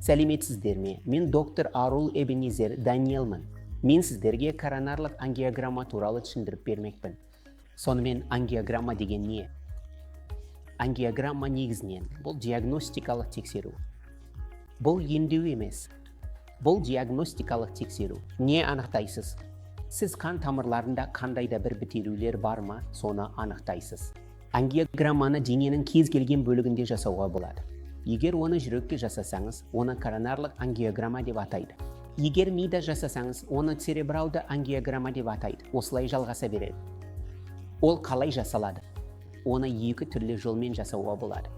Сәлеметсіздер ме? Мен доктор Арул Эбенезер Даниэлмін. Мен сіздерге коронарлық ангиограмма туралы түсіндіріп бермекпін. Сонымен ангиограмма деген не? Ангиограмма негізінен бұл диагностикалық тексеру. Бұл емдеу емес. Бұл диагностикалық тексеру. Не анықтайсыз? Сіз қан тамырларында қандай да бір бітелулер бар ма, соны анықтайсыз. Ангиограмманы дененің кез келген бөлігінде жасауға болады. Егер оны жүрекке жасасаңыз, оны коронарлық ангиограмма деп атайды. Егер мида жасасаңыз, оны церебралды ангиограмма деп атайды. Осылай жалғаса береді. Ол қалай жасалады? Оны екі түрлі жолмен жасауға болады.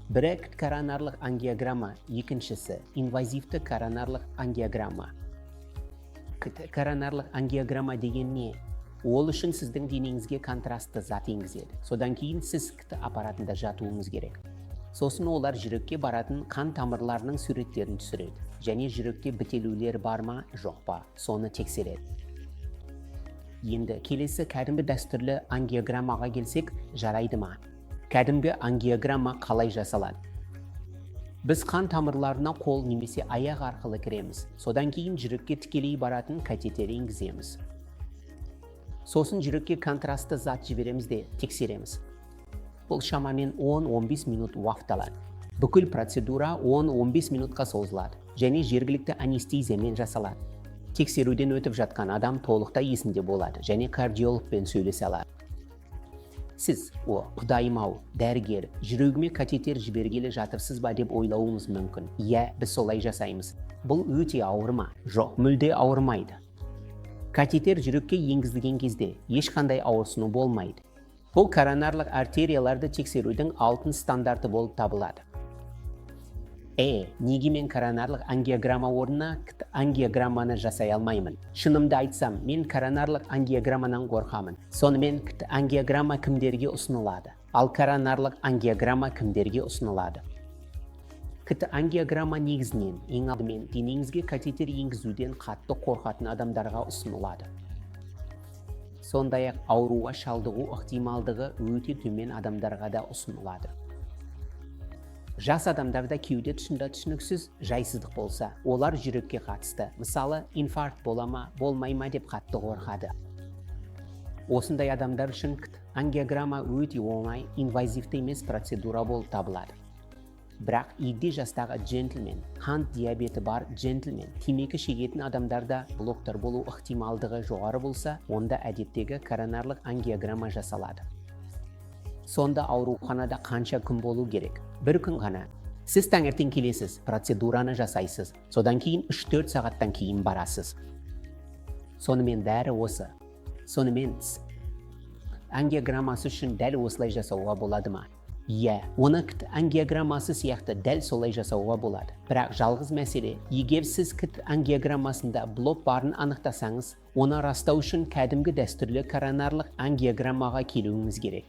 Бірі коронарлық ангиограмма, екіншісі инвазивті коронарлық ангиограмма. Коронарлық ангиограмма деген не? Ол үшін сіздің денеңізге контрастты зат енгізеді. Содан кейін сіз аппаратында жатуыңыз керек. Сосын олар жүрекке баратын қан тамырларының суреттерін түсіреді. Және жүректе бітелулер бар ма, жоқ па, соны тексереді. Енді келесі кәдімгі дәстүрлі ангиограммаға келсек, жарайды ма? Кәдімгі ангиограмма қалай жасалады? Біз қан тамырларына қол немесе аяқ арқылы кіреміз. Содан кейін жүрекке тікелей баратын катетер енгіземіз. Сосын жүрекке контрастты зат жібереміз де тексереміз. Бұл шамамен 10-15 минут уақыт алады. Бүкіл процедура 10-15 минутқа созылады. Және жергілікті анестезиямен жасалады. Тексеруден өтіп жатқан адам толықтай есінде болады және кардиологпен сөйлесе алады. Сіз, құдайым-ау, дәрігер, жүрегіме катетер жібергелі жатырсыз ба деп ойлауыңыз мүмкін. Иә, біз солай жасаймыз. Бұл өте ауыр ма? Жоқ, мүлде ауырмайды. Катетер жүрекке енгізілген кезде ешқандай ауырсыну болмайды. Бұл коронарлық артерияларды тексерудің алтын стандарты болып табылады. Неге мен коронарлық ангиограмма орнына ангиограмманы жасай алмаймын? Шынымды айтсам, мен коронарлық ангиограммадан қорқамын. Сонымен ангиограмма кімдерге ұсынылады? Ал коронарлық ангиограмма кімдерге ұсынылады? Ангиограмма негізінен ең алдымен денеңізге катетер енгізуден қатты қорқатын адамдарға ұсынылады. Сондай-ақ ауруға шалдығу ықтималдығы өте төмен адамдарға да ұсынылады. Жас адамдарда кеуде тұсында түсініксіз жайсыздық болса, олар жүрекке қатысты. Мысалы, инфаркт бола ма, болмай ма деп қатты қорқады. Осындай адамдар үшін ангиограмма өте оңай, инвазивті емес процедура болып табылады. Бірақ егде жастағы джентльмен, қант диабеті бар джентльмен, темекі шегетін адамдарда блоктар болу ықтималдығы жоғары болса, онда әдеттегі коронарлық ангиограмма жасалады. Сонда ауруханада қанша күн болу керек? Бір күн ғана. Сіз таңертең келесіз, процедураны жасайсыз. Содан кейін 3-4 сағаттан кейін барасыз. Сонымен бәрі осы. Сонымен ангиограммасы үшін дәл осылай жасауға болады ма? Иә, оны ангиограммасы сияқты дәл солай жасауға болады. Бірақ жалғыз мәселе, егер сіз ангиограммасында блок барын анықтасаңыз, оны растау үшін кәдімгі дәстүрлі коронарлық ангиограммаға келуіңіз керек.